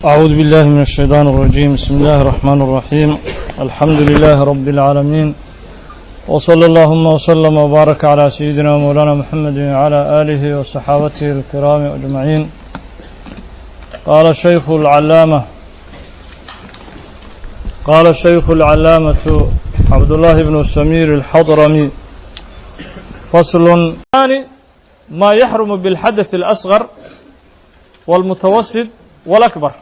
أعوذ بالله من الشيطان الرجيم. بسم الله الرحمن الرحيم. الحمد لله رب العالمين، وصلى اللهم وسلم وبارك على سيدنا مولانا محمد وعلى آله وصحابته الكرام أجمعين. قال الشيخ العلامة عبد الله بن سمير الحضرمي: فصل ثاني: ما يحرم بالحدث الأصغر والمتوسط والأكبر.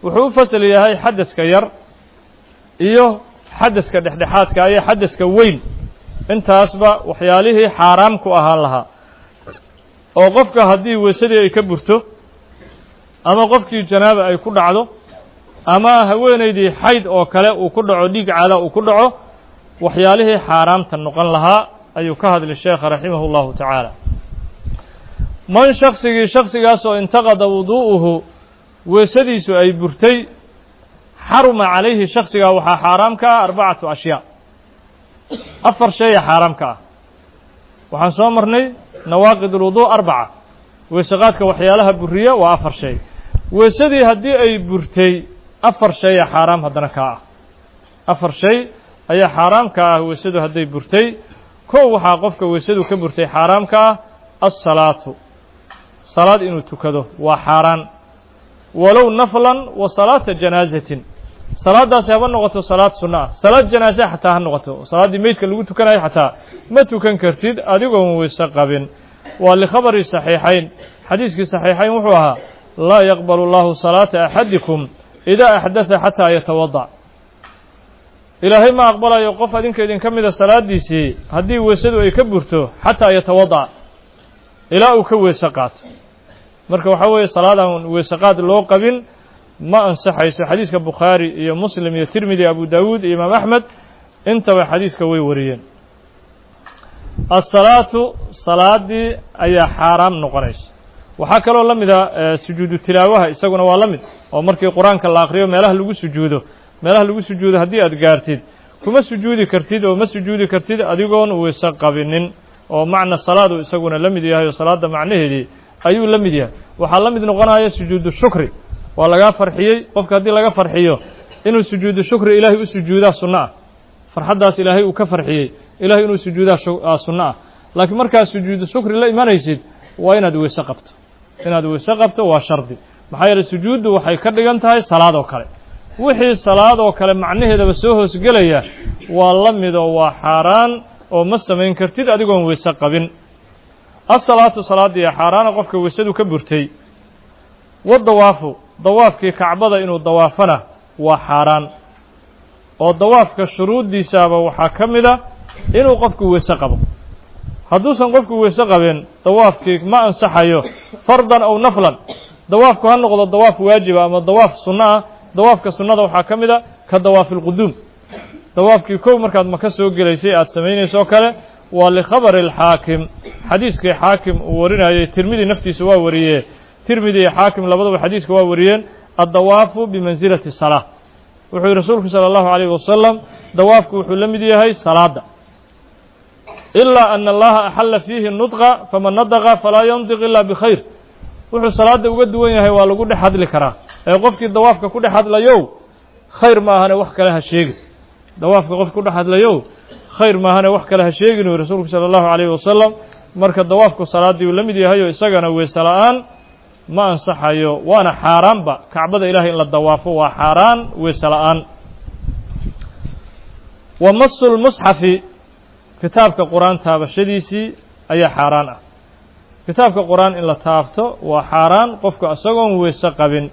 wuxuu fasal yahay xadaska yar iyo xadaska dhexdhexaadka iyo xadaska weyn, intaasba waxyaalihii xaaraam ku ahaan lahaa oo qofka haddii weysadii ay ka burto ama qofkii janaaba ay ku dhacdo ama haweenaydii xayd oo kale uu ku dhaco, dhiig caada uu ku dhaco, waxyaalihii xaaraamta noqon lahaa ayuu ka hadlay sheekha raximahullahu tacaala. man shakhsigaas oo intaqada wuduu'uhu weysadiisu ay burtay, xaruma calayhi shakhsigaa waxaa xaaraam ka ah arbacatu ashyaa, afar shaya xaaraam ka ah. waxaan soo marnay nawaaqid ulwuduu arbaca, weysaqaadka waxyaalaha buriya waa afar shay. weysadii haddii ay burtay, afar shaya xaaraam haddana kaa ah. afar shay ayaa xaaraam ka ah weysadu hadday burtay. kow waxaa qofka weysadu ka burtay xaaraam ka ah assalaatu, salaad inuu tukado waa xaaraan, walow naflan wa salaata janaazatin, salaadaasi haba noqoto salaad sunno ah, salaad janaaze xataa ha noqoto, salaaddii meydka lagu tukanayo xataa ma tukan kartid adigoon weyse qabin. waa likhabari saxiixayn, xadiiskii saxiixayn wuxuu ahaa: laa yaqbalu allahu salaata axadikum idaa axdatha xataa yatawadac. ilaahay ma aqbalayo qof adinka idinka mida salaadiisii haddii weysadu ay ka burto xataa yatawadac, ilaa uu ka weyse qaato. marka waxaa weeye salaadaan weysaqaad loo qabin ma ansaxayso. xadiiska bukhaari iyo muslim iyo tirmidi, abu daawuud iyo imaam axmed intaba xadiiska way wariyeen. asalaatu, salaadii ayaa xaaraam noqonaysa. waxaa kaloo la mida sujuudu tilaawaha, isaguna waa la mid oo markii qur-aanka la akriyo meelaha lagu sujuudo haddii aad gaartid kuma sujuudi kartid oo ma sujuudi kartid adigoon weyse qabinin, oo macna salaadu isaguna la mid yahay oo salaada macnaheedii ayuu la mid yahay. waxaa la mid noqonaya sujuudu shukri, waa lagaa farxiyey. qofka haddii laga farxiyo inuu sujuudu shukri ilaahay u sujuudaa sunno ah, farxaddaas ilaahay uu ka farxiyey ilahay inuu sujuudaa sunno ah. laakiin markaad sujuudu shukri la imanaysid waa inaad weyse qabto. inaad weyse qabto waa shardi, maxaa yeeley sujuuddu waxay ka dhigan tahay salaad oo kale. wixii salaad oo kale macnaheedaba soo hoosgelaya waa la mid oo waa xaaraan oo ma samayn kartid adigoon weyse qabin. asalaatu, salaaddii xaaraana qofka weysadu ka burtay. wadawaafu, dawaafkii kacbada inuu dawaafana waa xaaraan, oo dawaafka shuruuddiisaaba waxaa ka mida inuu qofku weyse qabo. hadduusan qofku weyse qabin dawaafkii ma ansaxayo, fardan aw naflan. dawaafku ha noqdo dawaaf waajiba ama dawaaf sunno ah. dawaafka sunnada waxaa ka mida ka dawaafi lquduum, dawaafkii kow markaad maka soo gelaysay aad samaynayso kale. waa likhabari alxaakim, xadiiskii xaakim uu warinayay, tirmidi naftiisa waa wariyee, tirmidi iyo xaakim labadaba xadiiska waa wariyeen. addawaafu bimansilati salaa, wuxuu yihi rasuulku sala allahu calayhi wasalam, dawaafku wuxuu la mid yahay salaada, ilaa ana allaha axalla fiihi nudqa, faman nadaqa falaa yandiq ilaa bikhayr. wuxuu salaada uga duwan yahay waa lagu dhex hadli karaa, ee qofkii dawaafka ku dhex hadlayow khayr ma ahane wax kale ha sheegin. dawaafka qofka ku dhex hadlayow khayr maahane wax kale ha sheegin uu rasuulku sala allahu calayhi wasalam. marka dawaafku salaaddii uu la mid yahay oo isagana weyse la'aan ma ansaxayo, waana xaaraanba. kacbada ilahay in la dawaafo waa xaaraan weyse la'aan. wa masu lmusxafi, kitaabka qur-aan taabashadiisii ayaa xaaraan ah. kitaabka qur-aan in la taabto waa xaaraan qofku isagoon weyse qabin.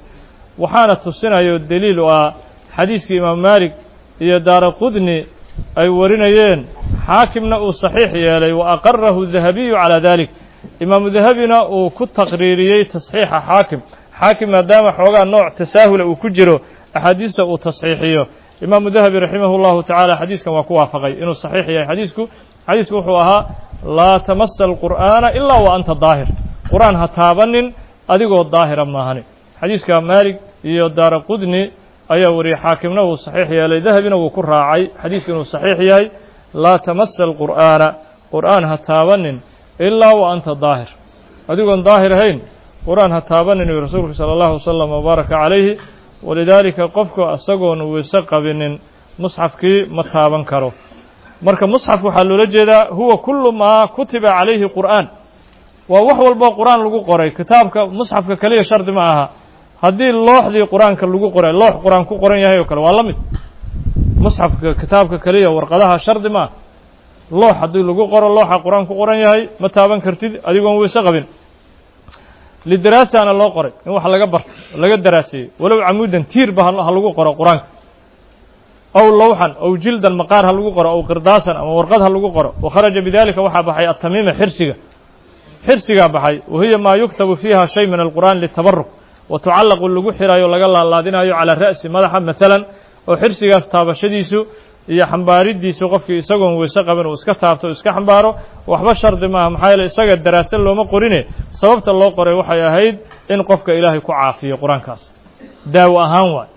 waxaana tusinayo daliil u ah xadiiskii imaam maalik iyo daara qudni ay warinayeen, xaakimna uu saxiix yeelay, wa aqarahu dahabiyu calaa dalik. imaamu dahabina uu ku taqriiriyey tasxiixa xaakim maadaama xoogaa nooc tasaahula uu ku jiro axaadiista uu tasxiixiyo. imaamu dahabi raximahu llahu tacaala xadiiskan waa ku waafaqay inuu saxiix yahay. xadiisku wuxuu ahaa: laa tamasa alqur'aana ilaa wa anta daahir, qur-aan ha taabanin adigoo daahira maahani. xadiiska maalik iyo daara qudni ayaa wariyey, xaakimna wuu saxiix yeelay, dahabina wuu ku raacay xadiiska inuu saxiix yahay. laa tamasa alqur'aana, qur'aan ha taabanin ilaa wa anta daahir, adigoon daahir ahayn قرآن هتابن رسولك صلى الله عليه وسلم وبارك عليه ولذلك قفك أسقون وسقب مصحف كي متابن كرو مركب مصحف وحلو لجدا هو كل ما كتب عليه قرآن ووحو البا قرآن لغو قرأي كتابك مصحف كليه شرط معها هذه اللوح دي قرآن كلغو قرأي اللوح قرآن كو قرآن يهي وكلا والله مصحف كتابك كليه ورقدها شرط معها اللوح هذه لغو قرأ اللوح قرآن كو قرآن يهي متابن كرتيد أديقون ويساقبين للدراسة أنا الله قرأي وحا لغا برت لغا دراسي ولو عمودا تير بها لغو قرأ قرآن أو لوحا أو جلدا مقار هلغو قرأ أو قرداسا أو ورقد هلغو قرأ وخرج بذلك وحا بحي التميمة حرسيغا بحي وهي ما يكتب فيها شيء من القرآن للتبرك وتعلق اللغو حرايو لغا الله دينايو على الرأس مدحا مثلا وحرسيغا استابشديسو iyo xambaaridiisu qofkii isagoon weyse qaban uu iska taabto iska xambaaro waxba shardi ma aha maxaa yeelay isaga daraasad looma qorine sababta loo qoray waxay ahayd in qofka ilaahay ku caafiyo quraankaas daawo ahaan waa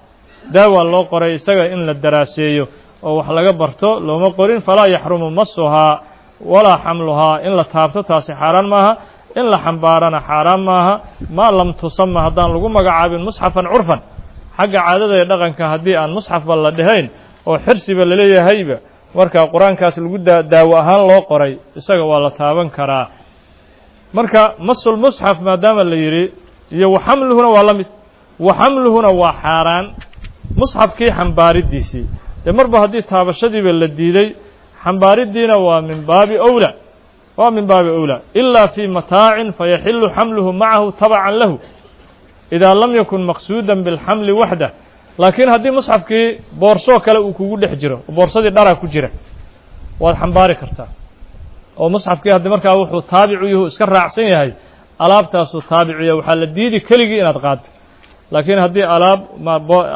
daawo loo qoray isaga in la daraaseeyo oo wax laga barto looma qorin falaa yaxrumu masuha wala xamluha in la taabto taasi xaraan maaha in la xambaarana xaraan maaha ma lam tusamma hadaan lagu magacaabin musxafan curfan xagga caadada ee dhaqanka hadii aan musxaf la dhahayn oo xirsiba la leeyahayba marka quraankaas lagu daawo ahaan loo qoray isaga waa la taaban karaa marka masul mushaf maadaama la yiri iyo waxamluhuna waa lamid waxamluhuna waa xaraan mushafkii xambaaridiisi marba hadii taabashadiiba la diiday xambaaridiina waa min baabi awla illa fi mataa'in fayahillu hamluhu ma'ahu tab'an lahu idha lam yakun maqsuudan bil hamli wahdahu laakiin haddii musxafkii boorso kale uu kugu dhex jiro boorsadii dhara ku jira waad xambaari kartaa oo musxafkii haddii markaa wuxuu taabicu yahay iska raacsan yahay alaabtaasu taabiiciya waxa la diidi keligii inaad qaado laakiin haddii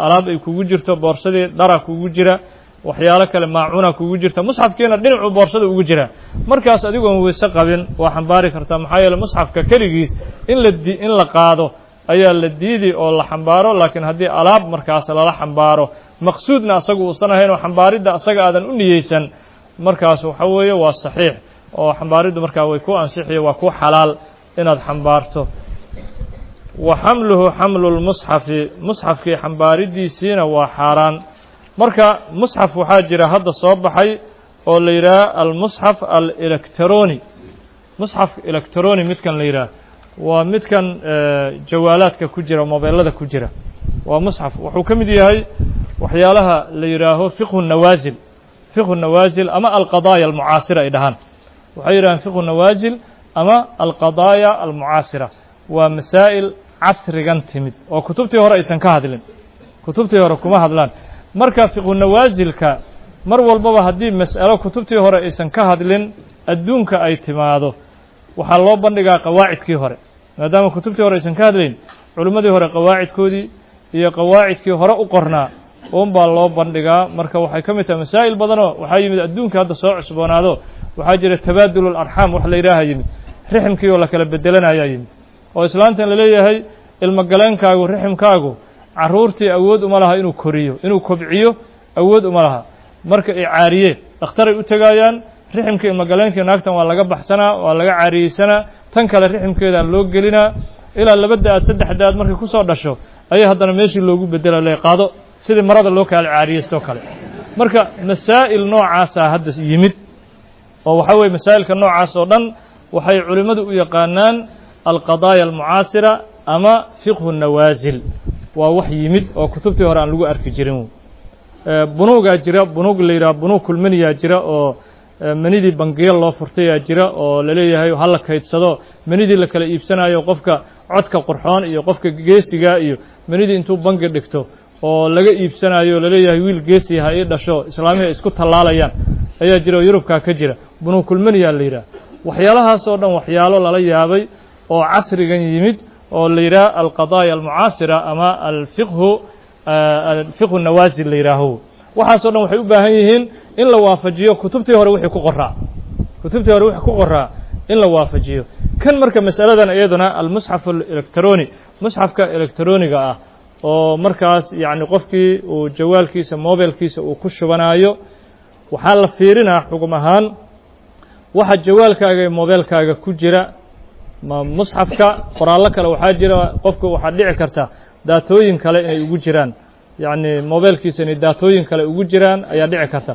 alaab ay kugu jirto boorsadii dhara kugu jira waxyaalo kale maacuna kugu jirta musxafkiina dhinacu boorsada ugu jira markaas adigoon weyse qabin waa xambaari kartaa maxaa yeelay musxafka keligiis in la qaado ayaa la diidi oo la xambaaro laakiin haddii alaab markaas lala xambaaro maqsuudna asagu uusan ahayn oo xambaaridda asaga aadan u niyeysan markaas waxa weeye waa saxiix oo xambaariddu markaa way ku ansixiyo waa ku xalaal inaad xambaarto wa xamluhu xamlu lmusxafi musxafkii xambaaridiisiina waa xaaraan marka musxaf waxaa jira hadda soo baxay oo la yidhaha almusxaf alelektroni musxaf electroni midkan la yidhaha waa midkan jawaalaadka ku jira mobilada ku jira waa musxaf wuxuu ka mid yahay waxyaalaha la yiraaho fiqhu nawazil ama alqadaaya almucaasira ay dhahaan waxay yiraahaan fiqhu nawazil ama alqadaaya almucaasira waa masaa'il casrigan timid oo kutubtii hore aysan ka hadlin kutubtii hore kuma hadlaan marka fiqhu nawazilka mar walbaba haddii mas'alo kutubtii hore aysan ka hadlin adduunka ay timaado waxaa loo bandhigaa qawaacidkii hore maadaama kutubtii hore aysan ka hadlayn culimmadii hore qawaacidkoodii iyo qawaacidkii hore u qornaa baa loo bandhigaa marka waxay ka mid tahay masaa'il badanoo waxaa yimid adduunka hadda soo cusboonaado waxaa jira tabaadul alarxaam wax la yidhaaha yimid riximkii oo la kala bedelanayaa yimid oo islaantan la leeyahay ilmagaleenkaagu riximkaagu carruurtii awood uma laha inuu koriyo inuu kobciyo awood uma laha marka ay caariyeen dhakhtaray u tegayaan riximka ilmagaleenkii naagtan waa laga baxsanaa waa laga caariyeysanaa tan kale riximkeedaan loo gelinaa ilaa 2 daad 3 daad markay ku soo dhasho ayay haddana meeshii loogu bedelay qaado sidii marada loo kala caariyeysto kale marka masaa'il noocaas ah hadda yimid oo waxa weeye masaa'ilka noocaas oo dhan waxay culimadu u yaqaanaan alqadaaya almucaasira ama fiqhu nawazil waa wax yimid oo kutubtii hore aan lagu arki jirin bunuuga jira bunuug la yiraahdo bunuug kulmaniya jira oo manidii bangiyo loo furtay jira oo la leeyahay hal kaydsado manidii la kala iibsanayo qofka codka qurxoon iyo qofka geesiga iyo manidii intuu bangi dhigto oo laga iibsanayo la leeyahay wiil geesi ah ay dhasho islaamiga isku talaalayaan ayaa jira Yurubka ka jira bunuug kulmaniya la yiraahdo waxyaalahaas oo dhan waxyaalo lala yaabay oo casrigan yimid oo la yiraahdo alqadaaya almucaasira ama alfiqhu nawazil la yiraahdo waxaas oo dhan waxay u baahan yihiin in la waafajiyo kutubtii hore wixii ku qoraa in la waafajiyo kan marka mas'aladan iyaduna almushaf electroni mushafka electroniga ah oo markaas yaani qofkii uu jawaalkiisa mobilkiisa uu ku shubanayo waxa la fiirinaa xugum ahaan waxa jawaalkaaga iyo mobilkaaga ku jira musxafka qoraallo kale waxaa jira qofku waxaa dhici karta daatooyin kale inay ugu jiraan yacni mobilkiisa inay daatooyin kale ugu jiraan ayaa dhici karta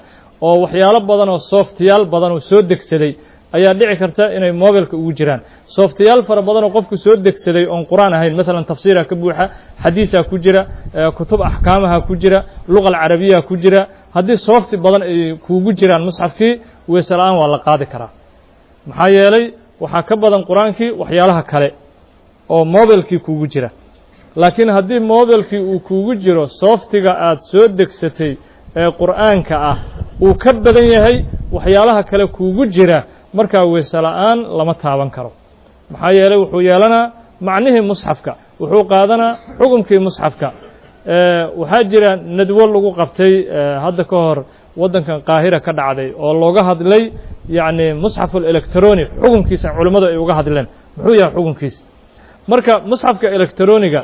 oo waxyaalo badan oo softyaal badan oo soo degsaday ayaa dhici karta inay mobilka ugu jiraan softyaal fara badan oo qofku soo degsaday oon quraan ahayn مثلا tafsiira ka buuxa xadiisa ku jira kutub ahkaamaha ku jira luqad carabiya ku jira haddii soft badan ay kuugu jiraan musxafkii weesalaan waa la qaadi karaa maxaa yeelay waxaa ka badan quraankii waxyaalaha kale oo mobilkii kuugu jira laakiin haddii mobilkii uu kuugu jiro softiga aad soo degsatay ee quraanka ah uu ka badan yahay waxyaalaha kale kuugu jira markaa weesalaan lama taaban karo maxaa yeelay wuxuu yeelanaa macnihii musxafka wuxuu qaadanaa xukunkii musxafka waxaa jira nadwo lagu qabtay hadda ka hor waddankan qaahira ka dhacday oo looga hadlay yacni musxaful electronic xukunkiisa culimmadu ay uga hadleen muxuu yahay xukunkiisa marka musxafka electroniga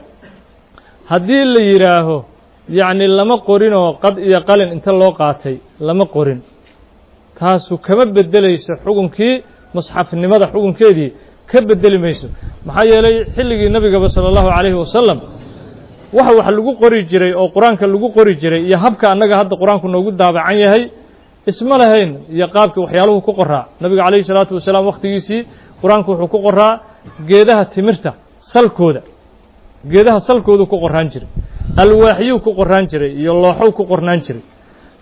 haddii la yidhaaho yacni lama qorin oo qad iyo qalin inta loo qaatay lama qorin taasu kama bedelayso xukunkii musxafnimada xukunkeedii ka bedeli mayso maxaa yeelay xilligii nabigaba sala allahu calayhi wasalam wax lagu qori jiray oo qur-aanka lagu qori jiray iyo habka annaga hadda qur-aanku noogu daabacan yahay isma lahayn iyo qaabkii waxyaaluhu ku qoraa nabiga calayhi salaatu wasalaam wakhtigiisii qur-aanku wuxuu ku qoraa geedaha timirta salkooda geedaha salkoodu ku qoraan jiray alwaaxyuu ku qoraan jiray iyo looxow ku qornaan jiray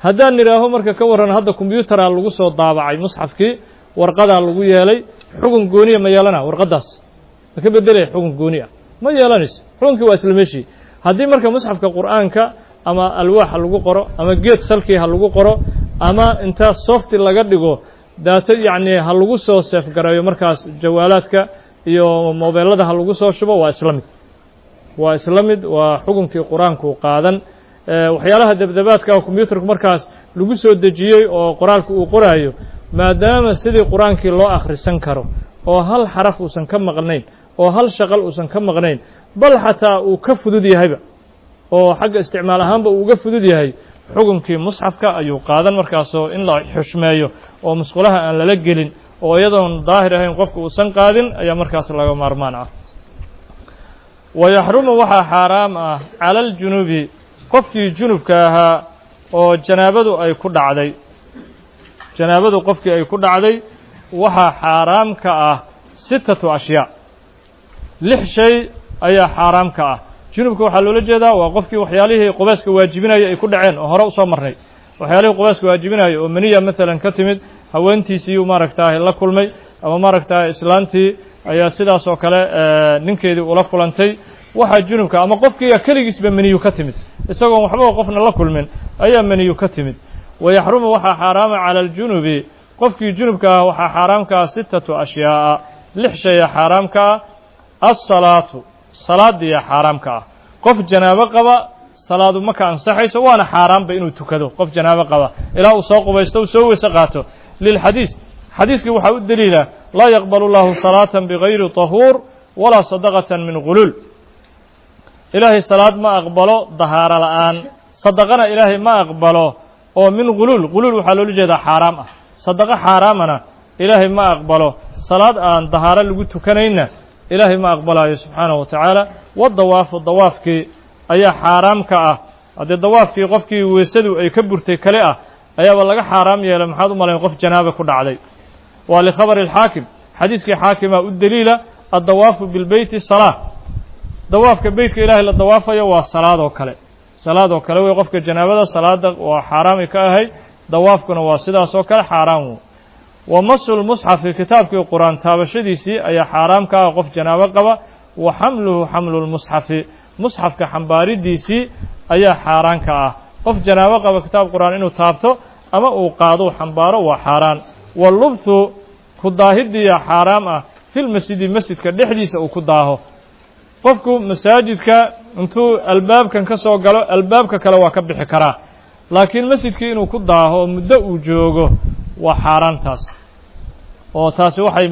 haddaan nidhaaho marka ka warran hadda kombiyuutaraa lagu soo daabacay musxafkii warqadaa lagu yeelay xukun gooniya ma yeelana warqaddaas ma ka beddelaya xukun gooni ah ma yeelanayso xukunkii waa isla meeshii haddii marka musxafka qur'aanka ama alwaax ha lagu qoro ama geed salkii ha lagu qoro ama intaa softi laga dhigo daato yacni ha lagu soo seefgareeyo markaas jawaalaadka iyo mobeelada ha lagu soo shubo waa isla mid waa isla mid waa xukunkii qur-aanku qaadan waxyaalaha dabdabaadka oo kombiyuutarku markaas lagu soo dejiyey oo qoraalku uu qoraayo maadaama sidii qur-aankii loo akhrisan karo oo hal xaraf uusan ka maqnayn oo hal shaqal uusan ka maqnayn bal xataa uu ka fudud yahayba oo xagga isticmaal ahaanba uu uga fudud yahay xukunkii musxafka ayuu qaadan markaasoo in la xushmeeyo oo musqulaha aan lala gelin oo iyadoon daahir ahayn qofka uusan qaadin ayaa markaas laga maarmaan ah wayaxrumu waxaa xaaraam ah cala aljunubi qofkii junubka ahaa oo janaabadu ay ku dhacday janaabadu qofkii ay ku dhacday waxaa xaaraam ka ah sittatu ashyaa 6 shay ayaa xaaraam ka ah junubka waxaa loola jeedaa waa qofkii waxyaalihii qubeyska waajibinaya ay ku dhaceen oo hore usoo marnay waxyaalihii qubeyska waajibinaya oo maniya maalan ka timid haweentiisii maaragtaahay la kulmay ama maaragtahay islaantii ayaa sidaas oo kale ninkeedii ula kulantay waxaa junubka ama qofkii keligiisba maniyu ka timid isagoon waxba qofna la kulmin ayaa maniyu ka timid wayaxrumu waxaa xaaraama cala aljunubi qofkii junubka ah waxaa xaaraam ka ah 6 ashyaa 6 shay xaaraam ka ah as-salaatu salaadiya xaaraam ka ah qof janaabo qaba salaadu ma ka ansaxayso waana xaaraanba inuu tukado qof janaabo qaba ilaa uu soo qubaysto uu soo weyse qaato lilxadiis xadiiskii waxaa u daliila laa yaqbalu llahu salaatan bigayri tahuur walaa sadaqatan min guluul ilaahay salaad ma aqbalo dahaaro la'aan sadaqana ilaahay ma aqbalo oo min guluul guluul waxaa loola jeedaa xaaraam ah sadaqo xaaraamana ilaahay ma aqbalo salaad aan dahaaro lagu tukanayna ilaahay ma aqbalaayo subxaanahu wa tacaala wadawaafu dawaafkii ayaa xaaraam ka ah haddee dawaafkii qofkii weysadu ay ka burtay kale ah ayaaba laga xaaraam yeelay maxaad u malayn qof janaaba ku dhacday waa likhabari alxaakim xadiiskii xaakimaa u daliila addawaafu bilbeyti salaa dawaafka beytka ilaahay la dawaafayo waa salaadoo kale wey qofka janaabada salaada waa xaaraamay ka ahayd dawaafkuna waa sidaas oo kale xaaraam wey wa masul musxafi kitaabkii qur-aan taabashadiisii ayaa xaaraam ka ah qof janaabo qaba wa xamluhu xamlu lmusxafi musxafka xambaaridiisii ayaa xaaraan ka ah qof janaabo qaba kitaab qur-aan inuu taabto ama uu qaado xambaaro waa xaaraan walubthu ku daahidiya xaaraam ah filmasjidi masjidka dhexdiisa uu ku daaho qofku masaajidka intuu albaabkan ka soo galo albaabka kale waa ka bixi karaa laakiin masjidkii inuu ku daaho muddo uu joogo waa xaaraantaas oo taasi waxay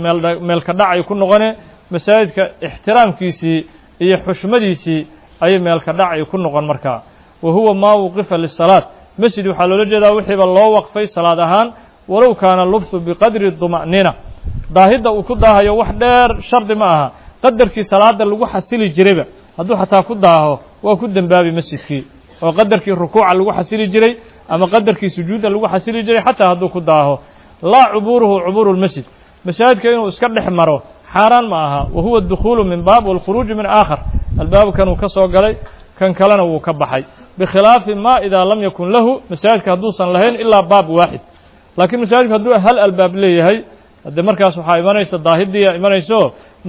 meelka dhacay ku noqonee masaajidka ixtiraamkiisii iyo xushmadiisii ayay meelka dhacay ku noqon markaa wa huwa maa wuqifa lisalaad masjid waxaa loola jeedaa wixiiba loo waqfay salaad ahaan walow kaana lubthu biqadri duma'niina daahidda uu ku daahayo wax dheer shardi ma aha qadarkii salaada lagu xasili jirayba hadduu xataa ku daaho waa ku dembaabi masjidkii oo qadarkii rukuuca lagu xasili jiray ama qadarkii sujuudda lagu xasili jiray xataa hadduu ku daaho laa cubuuruhu cubuuru lmasjid masaajidka inuu iska dhex maro xaaraan ma aha wa huwa adukhuulu min baab waalkhuruuju min aakhar albaabkan uu ka soo galay kan kalena wuu ka baxay bikhilaafi ma idaa lam yakun lahu masaajidka hadduusan lahayn ilaa baab waaxid laakiin masaajidku hadduu hal albaab leeyahay haddee markaas waxaa imanaysa daahidiya imanayso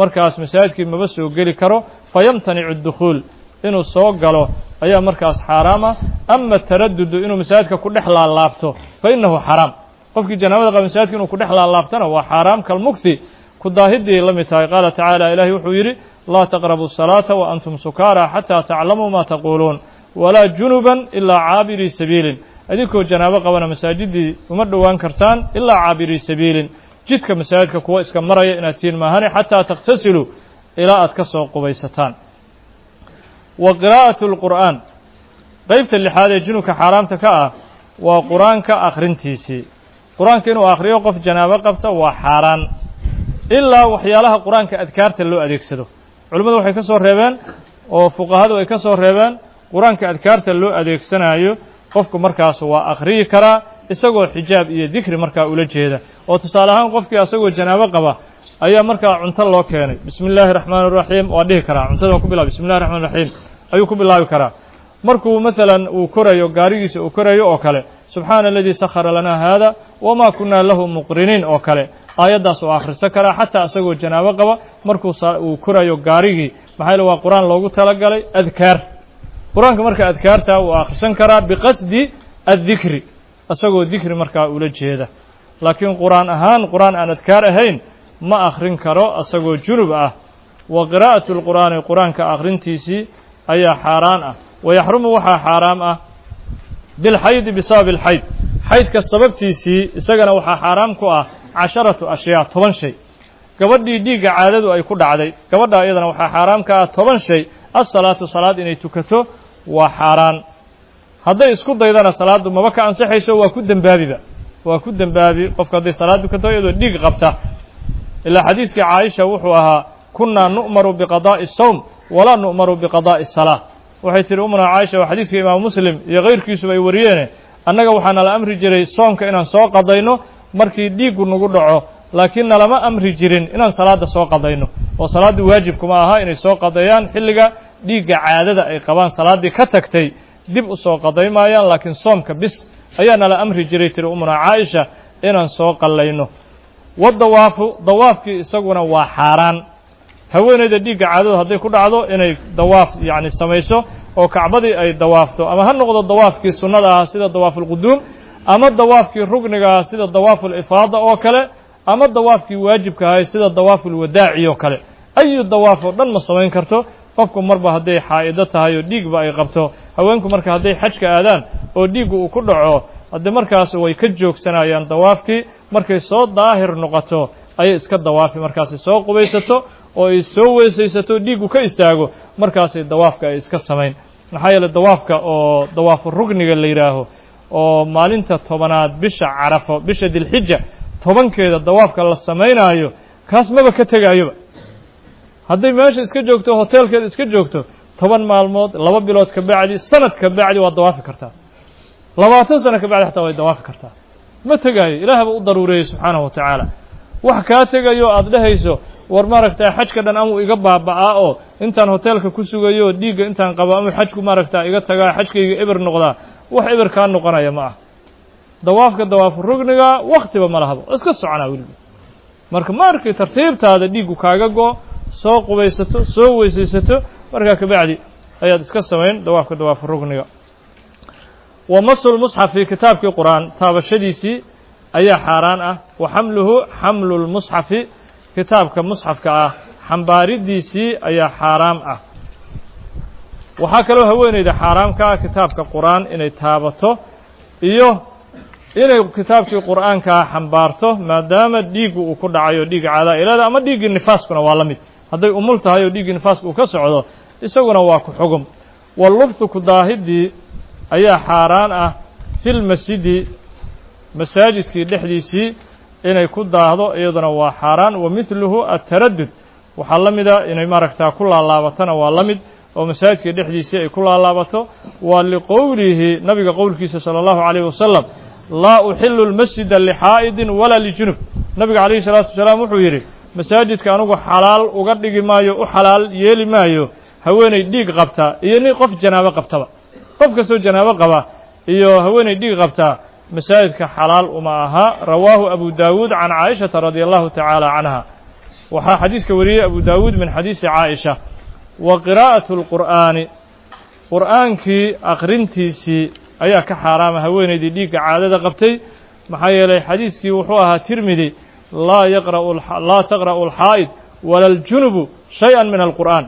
markaas masaajidkii maba soo geli karo fayamtanicu adukhuul inuu soo galo ayaa markaas xaaraama ama taradudu inuu masaajidka ku dhex laalaabto fa innahu xaraam qofkii janaabada qaba masaajidka inuu ku dhex laalaabtana waa xaaraam kalmugthi ku daahidii la mid tahay qaala tacaala ilaahay wuxuu yidhi laa taqrabu الsalaata wa antum sukaara xataa taclamuu ma taquuluun walaa junuban ilaa caabirii sabiilin idinkoo janaabo qabana masaajidii uma dhowaan kartaan ilaa caabirii sabiilin jidka masaajidka kuwa iska maraya inaad tihiin maahane xataa takhtasiluu ilaa aad ka soo qubaysataan wa qiraa'atu اlqur'aan qeybta lixaad ee junubka xaaraamta ka ah waa qur-aanka akhrintiisii qur-aanka inuu akhriyo qof janaabo qabta waa xaaraan ilaa waxyaalaha qur-aanka adkaarta loo adeegsado culimmadu waxay ka soo reebeen oo fuqahadu ay ka soo reebeen qur-aanka adkaarta loo adeegsanayo qofku markaas waa akhriyi karaa isagoo xijaab iyo dikri markaa ula jeeda oo tusaale ahaan qofkii asagoo janaabo qaba ayaa markaa cunto loo keenay bismi illaahi raxmaani raxiim waa dhihi karaa cuntada waa ku bilaabay bismi llahi raxmaan raxiim ayuu ku bilaabi karaa markuu maalan uu korayo gaarigiisa uu korayo oo kale subxaana aladii sakhara lanaa haada wamaa kunaa lahu muqriniin oo kale aayaddaas oo akhrisan karaa xataa isagoo janaabo qaba markuu uu korayo gaarigii maxaa yeele waa qur-aan loogu talagalay adkaar qur-aanka marka adkaarta uu akhrisan karaa biqasdi addikri isagoo dikri markaa ula jeeda laakiin qur-aan ahaan qur-aan aan adkaar ahayn ma akhrin karo isagoo junub ah wa qiraa'atu lqur'aani qur-aanka akhrintiisii ayaa xaaraan ah wayaxrumu waxaa xaaraam ah bilxaydi bisababi alxayd xaydka sababtiisii isagana waxaa xaaraam ku ah 10 ashyaa 10 shay gabadhii dhiigga caadadu ay ku dhacday gabadha iyadana waxaa xaaraam ka ah 10 shay as-salaatu salaad inay tukato waa xaaraan hadday isku daydana salaadu maba ka ansaxayso waa ku dembaabiba waa ku dembaabi qofka hadday salaad tukato iyadoo dhiig qabta ilaa xadiiskii caaisha wuxuu ahaa kunaa nu'maru biqadaa'i الsawm walaa nu'maru biqadaa'i الsalaa waxay tihi umuna caaisha waa xadiiska imaamu muslim iyo kayrkiisuba ay wariyeene annaga waxaa nala amri jiray soonka inaan soo qadayno markii dhiiggu nagu dhaco laakiin nalama amri jirin inaan salaada soo qadayno oo salaaddu waajibkuma aha inay soo qadeeyaan xilliga dhiigga caadada ay qabaan salaaddii ka tagtay dib u soo qadaymaayaan laakiin soomka bis ayaa nala amri jiray tiri umuna caaisha inaan soo qallayno wadawaafu dawaafkii isaguna waa xaaraan haweenayda dhiigga caadadu hadday ku dhacdo inay dawaaf yacni samayso oo kacbadii ay dawaafto ama ha noqdo dawaafkii sunnada ah sida dawaafulquduum ama dawaafkii rugniga ah sida dawaaful-ifaada oo kale ama dawaafkii waajibka ahay sida dawaafulwadaaci oo kale ayu dawaaf oo dhan ma samayn karto qofku marba hadday xaa'ido tahay oo dhiigba ay qabto haweenku marka hadday xajka aadaan oo dhiiggu uu ku dhaco haddii markaas way ka joogsanayaan dawaafkii markay soo daahir noqoto ayay iska dawaafi markaasay soo qubaysato oo ay soo weysaysato dhiiggu ka istaago markaasay dawaafka ay iska samayn maxaa yeeley dawaafka oo dawaafu rugniga la yidhaaho oo maalinta 10aad bisha carafo bisha dilxija 10keeda dawaafka la samaynaayo kaas maba ka tegaayoba hadday meesha iska joogto hoteelkeeda iska joogto 10 maalmood 2 bilood ka bacdi sanad ka bacdi waa dawaafi kartaa 20 sano ka bacdi xataa way dawaafi kartaa ma tegaayo ilaah baa u daruureeyey subxaanahu wa tacaala wax kaa tegayo aad dhehayso war maaragtaa xajka dhan amuu iga baaba'aa oo intaan hoteelka ku sugayo dhiigga intaan qabo amuu xajku maaragtaa iga tagaa xajkayga eber noqdaa wax eber kaa noqonaya ma ah dawaafka dawaafu rugniga wakhtiba ma lahaba iska soconaa weliba marka markay tartiibtaada dhiiggu kaaga go soo qubaysato soo weysaysato markaa kabacdi ayaad iska samayn dawaafka dawaafu rugniga wa masul musxafi kitaabkii qur-aan taabashadiisii ayaa xaaraan ah wa xamluhu xamlu lmusxafi kitaabka musxafka ah xambaaridiisii ayaa xaaraam ah waxaa kaloo haweenayda xaaraamka ah kitaabka qur-aan inay taabato iyo inay kitaabkii qur'aankaa xambaarto maadaama dhiiggu uu ku dhacayo dhiigga caadaa ilaada ama dhiiggii nifaaskuna waa la mid hadday umul tahay oo dhiiggii nifaaska uu ka socdo isaguna waa ku xugum wallubthu ku daahidii ayaa xaaraan ah filmasjidi masaajidkii dhexdiisii inay ku daahdo iyaduna waa xaaraan wa mithluhu ataraddud waxaa la mida inay maaragtaa ku laalaabatana waa la mid oo masaajidka dhexdiisii ay ku laalaabato waa liqowlihi nabiga qowlkiisa salى الlahu عalيه wasalam laa uxilu اlmasjida lixaa'idin walaa lijunub nabiga calayhi الsalaatu wasalaam wuxuu yidhi masaajidka anugu xalaal uga dhigi maayo u xalaal yeeli maayo haweeney dhiig qabta iyo nin qof janaabo qabtaba qof kastoo janaabo qaba iyo haweeney dhiig qabtaa masaajidka xalaal uma aha rawaahu abu daawuud can caaishata radi allahu tacaala canha waxaa xadiiska wariyey abu daawuud min xadiisi caaisha wa qiraa'atu اlqur'aani qur'aankii akhrintiisii ayaa ka xaaraama haweeneydii dhiigga caadada qabtay maxaa yeelay xadiiskii wuxuu ahaa tirmidi laa taqra'u alxaa'id wala aljunubu shay-an min alqur'aan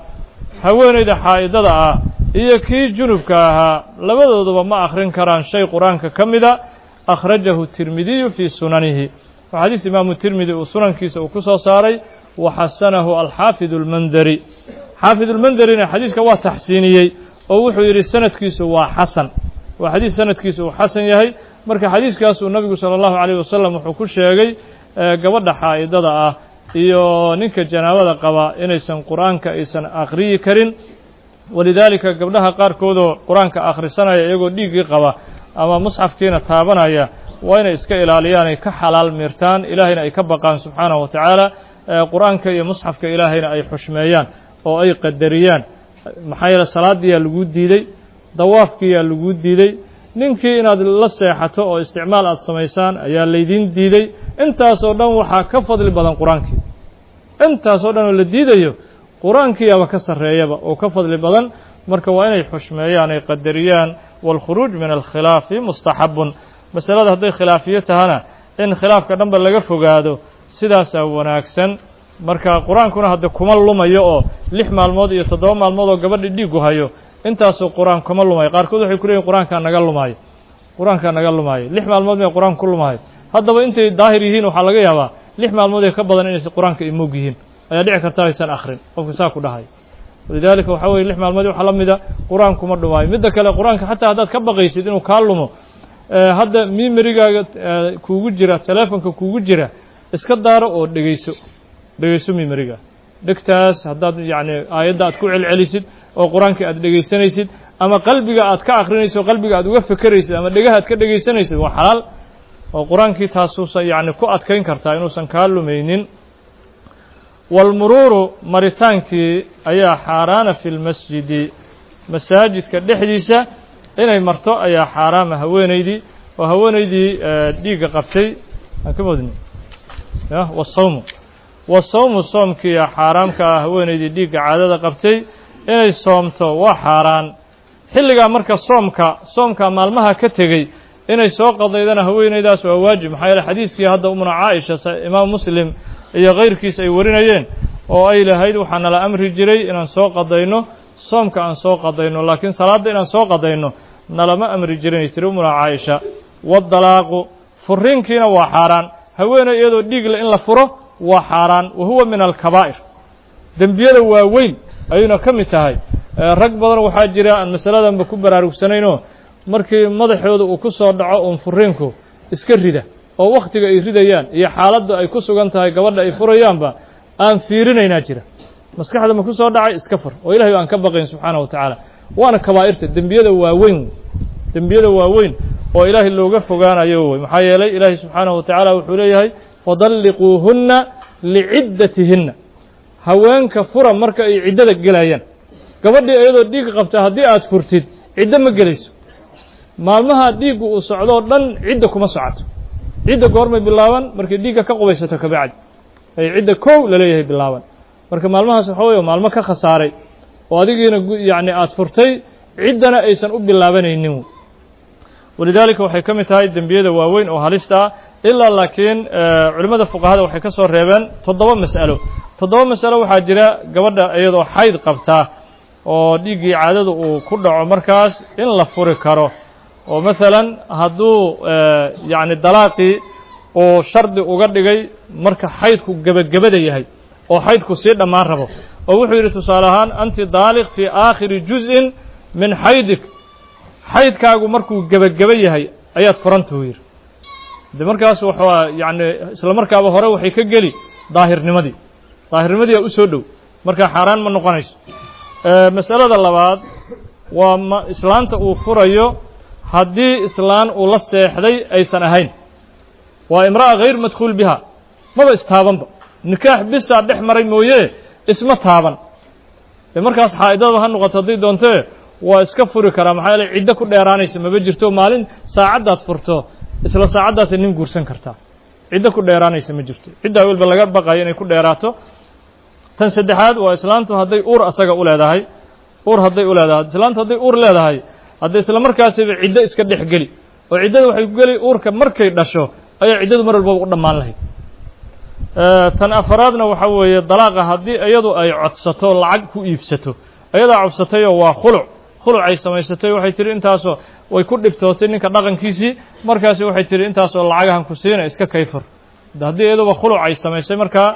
haweeneyda xaa'idada ah iyo kii junubka ahaa labadooduba ma akhrin karaan shay qur'aanka ka mida akhrajahu tirmidiyu fii sunanihi waa xadiis imaamu tirmidi uu sunankiisa uu ku soo saaray wa xasanahu alxaafidu almandari xaafid ulmandarina xadiiska waa taxsiiniyey oo wuxuu yidhi sanadkiisu waa xasan waa xadiis sanadkiisu uu xasan yahay marka xadiiskaasuu nabigu salى الlahu عalيه wasalam wuxuu ku sheegay gabadha xaa'idada ah iyo ninka janaabada qaba inaysan qur'aanka aysan akhriyi karin walidaalika gabdhaha qaarkoodoo qur'aanka akhrisanaya iyagoo dhiiggii qaba ama musxafkiina taabanaya waa inay iska ilaaliyaan ay ka xalaal miirtaan ilaahayna ay ka baqaan subxaanahu wa tacaala qur'aanka iyo musxafka ilaahayna ay xushmeeyaan oo ay qadariyaan maxaa yeele salaadiyaa lagu diiday dawaafkiyaa lagu diiday ninkii inaad la seexato oo isticmaal aad samaysaan ayaa laydiin diiday intaasoo dhan waxaa ka fadli badan qur-aankii intaasoo dhan oo la diidayo qur-aankiiaba ka sarreeyaba oo ka fadli badan marka waa inay xushmeeyaan ay qadariyaan waalkhuruuj min alkhilaafi mustaxabun masalada hadday khilaafiyo tahana in khilaafka dhanba laga fogaado sidaasaa wanaagsan marka qur-aankuna hadde kuma lumayo oo 6 maalmood iyo 7 maalmood oo gabadhi dhiigu hayo intaasoo qur-aan kuma lumayo qaarkood waxay ku leeyihin qur-aankaa naga lumaayo 6 maalmood may qur-aan ku lumayo haddaba intay daahir yihiin waxaa laga yaabaa 6 maalmood ee ka badan inaysa qur-aanka ay moog yihiin ayaa dhici karta aysan akhrin qofka saa ku dhahay walidaalika waxaa weye 6 maalmood waxaa la mida qur-aan kuma dhumaayo midda kale qur-aanka xataa haddaad ka baqaysid inuu kaa lumo hadda mimerigaaga kuugu jira teleefonka kuugu jira iska daaro oo dhegayso mimeriga dhegtaas haddaad yacni aayadda aad ku celcelisid oo qur-aanka aad dhegaysanaysid ama qalbiga aad ka akrinaysid oo qalbiga aad uga fekeraysid ama dhegaha aad ka dhegaysanaysid waa xalaal oo qur-aankii taasuusan yacni ku adkayn kartaa inuusan kaa lumaynin waalmuruuru maritaankii ayaa xaaraana fi lmasjidi masaajidka dhexdiisa inay marto ayaa xaaraama haweeneydii oo haweeneydii dhiigga qabtay aan ka moodni wasawmu soomkiiya xaaraamka ah haweeneydii dhiigga caadada qabtay inay soomto waa xaaraan xilligaa marka soomka maalmaha ka tegey inay soo qadaydana haweeneydaas waa waajib maxaa yeele xadiiskii hadda umuna caaisha imaam muslim iyo kayrkiis ay warinayeen oo ay lahayd waxaa nala amri jiray inaan soo qadayno soomka aan soo qadayno laakiin salaadda inaan soo qadayno nalama amri jirinay tiri umuna caaisha waddalaaqu furiinkiina waa xaaraan haweeney iyadoo dhiigle in la furo waa xaaraan wa huwa min alkabaa'ir dembiyada waaweyn ayuuna ka mid tahay rag badan waxaa jira aan masaladanba ku baraarugsanaynoo markii madaxooda uu ku soo dhaco uun furiinku iska rida oo wakhtiga ay ridayaan iyo xaaladda ay ku sugan tahay gabadha ay furayaanba aan fiirinaynaa jira maskaxda ma ku soo dhacay iska fur oo ilahay aan ka baqayn subxaanahu wa tacaala waana kabaa'irta dembiyada waaweyn oo ilaahay looga fogaanayo wey maxaa yeelay ilaahay subxaanahu wa tacaala wuxuu leeyahay fadalliquuhunna liciddatihinna haweenka fura marka ay ciddada gelayaan gabadhii iyadoo dhiig qabta haddii aad furtid ciddo ma gelayso maalmaha dhiiggu uu socdoo dhan cidda kuma socoto cidda goormay bilaaban markay dhiigga ka qubaysato kabacdi ay cidda kow la leeyahay bilaaban marka maalmahaas waxaa weeye maalmo ka khasaaray oo adigiina yacni aad furtay ciddana aysan u bilaabanaynin walidaalika waxay ka mid tahay dembiyada waaweyn oo halista ah ilaa laakiin culimmada fuqahada waxay ka soo reebeen 7 mas'alo 7 mas'alo waxaa jira gabadha iyadoo xayd qabtaa oo dhiiggii caadada uu ku dhaco markaas in la furi karo oo maalan hadduu yacni dalaaqii uu shardi uga dhigay marka xaydku gebagabada yahay oo xaydku sii dhammaan rabo oo wuxuu yidhi tusaale ahaan anti daaliq fii aakhiri juz'in min xaydik xaydkaagu markuu gebagaba yahay ayaad furantuu yidhi de markaas waxa yani isla markaaba hore waxay ka geli daahirnimadii u soo dhow marka xaaraan ma noqonayso mas'alada labaad waa islaanta uu furayo haddii islaan uu la seexday aysan ahayn waa imra'a ghayr madkhuul biha maba istaabanba nikaax bisaa dhex maray mooye isma taaban markaas xaa'idada ha noqoto haddii doontee waa iska furi karaa maxaa yeelay ciddo ku dheeraanaysa maba jirto maalin saacaddaad furto isla saacaddaasay nin guursan kartaa ciddo ku dheeraanaysa ma jirto ciddaa walba laga baqayo inay ku dheeraato tan saddexaad waa islaantu hadday uur asaga u leedahay islaantu hadday uur leedahay hadday isla markaasiba ciddo iska dhex geli oo ciddada waxay ku geli uurka markay dhasho ayaa ciddadu mar walbaba u dhammaan lahayd tan afaraadna waxa weeye dalaaqa haddii iyadu ay codsato lacag ku iibsato iyadaa codsatayoo waa khuluc ay samaysatay waxay tihi intaasoo way ku dhibtootay ninka dhaqankiisii markaasi waxay tihi intaasoo lacagahan ku siina iska kayfur haddii iyaduba khuluc ay samaysay markaa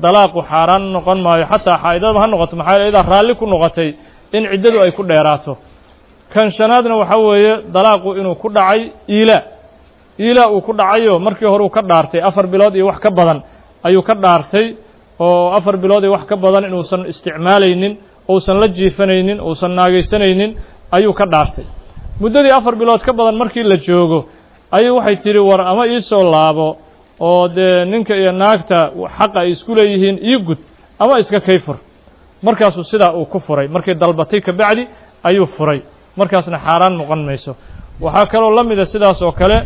dalaaqu xaaraan noqon maayo xataa xaa'idadaba ha noqoto maxaa yeele iyadaa raalli ku noqotay in ciddadu ay ku dheeraato kan shanaadna waxa weeye dalaaqu inuu ku dhacay iilaa uu ku dhacayo markii hore uu ka dhaartay 4 bilood iyo wax ka badan ayuu ka dhaartay oo 4 bilood iyo wax ka badan inuusan isticmaalaynin uusan la jiifanaynin uusan naagaysanaynin ayuu ka dhaartay muddadii 4 bilood ka badan markii la joogo ayuu waxay tihi war ama ii soo laabo oo dee ninka iyo naagta xaqa ay isku leeyihiin ii gud ama iska kayfur markaasuu sidaa uu ku furay markay dalbatay ka bacdi ayuu furay markaasna xaaraan noqon mayso waxaa kaloo la mida sidaas oo kale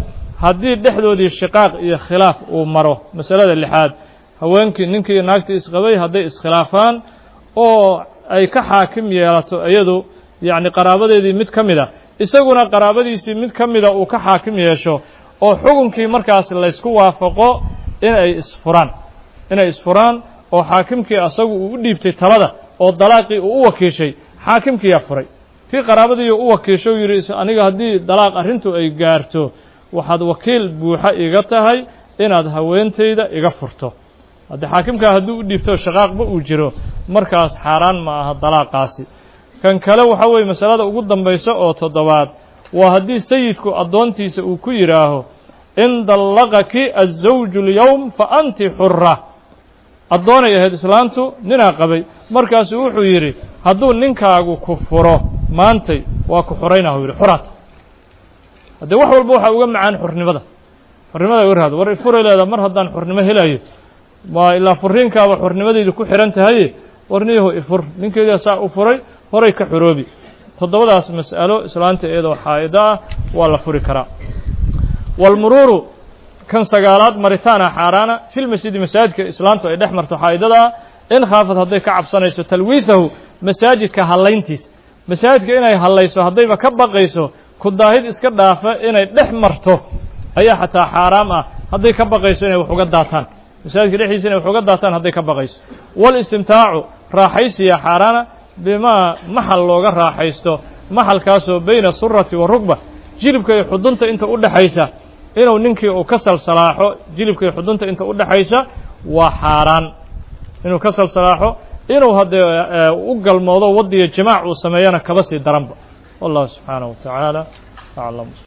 haddii dhexdoodii shiqaaq iyo khilaaf uu maro masalada lixaad haweenkii ninkii iyo naagtii isqabay hadday iskhilaafaan oo ay ka xaakim yeelato iyadu yacni qaraabadeedii mid ka mida isaguna qaraabadiisii mid ka mida uu ka xaakim yeesho oo xukunkii markaas laysku waafaqo inay isfuraan oo xaakimkii asagu uu u dhiibtay talada oo dalaaqii uu u wakiishay xaakimkiiyaa furay kii qaraabadii u wakiisho uu yidhi aniga haddii dalaaq arrintu ay gaarto waxaad wakiil buuxa iga tahay inaad haweentayda iga furto haddii xaakimkaa hadduu u dhiibto shaqaaqba uu jiro markaas xaaraan ma aha dalaaqaasi kan kale waxa weeye masalada ugu dambaysa oo toddobaad waa haddii sayidku addoontiisa uu ku yidhaaho in dallaqaki azawju اlyowm fa anti xura addoonay ahayd islaantu ninaa qabay markaasuu wuxuu yidhi hadduu ninkaagu ku furo maantay waa ku xuraynahu yidhi xuraata haddee wax walba waxaa uga macaan xurnimada warhado war ifuray leeda mar haddaan xurnimo helayo waa ilaa furiinkaaba xurnimadaydu ku xihan tahaye warniyahu ifur ninkeedaa saa u furay horay ka xoroobi toddobadaas mas'alo islaanta iyadoo xaa'ida ah waa la furi karaa walmuruuru kan sagaalaad maritaana xaaraana filmasjidi masaajidka islaantu ay dhex marto xaa'idada in khaafad hadday ka cabsanayso talwiithahu masaajidka hallayntiis masaajidka inay hallayso haddayba ka baqayso ku daahid iska dhaafa inay dhex marto ayaa xataa xaaraam ah hadday ka baqayso inay wax uga daataan masaajidka dhexdiisa inay wax uga daataan hadday ka baqayso walistimtaacu raaxaysiya xaaraana bimaa maxal looga raaxaysto maxalkaasoo bayna surati wa rugba jilibka iyo xudunta inta u dhaxaysa inuu ninkii uu ka salsalaaxo jilibka iyo xudunta inta u dhaxaysa waa xaaraan inuu ka salsalaaxo inuu haddee u galmoodo wadiyo jimaac uu sameeyana kaba sii daranba wallahu subxaanahu wa tacaala aclam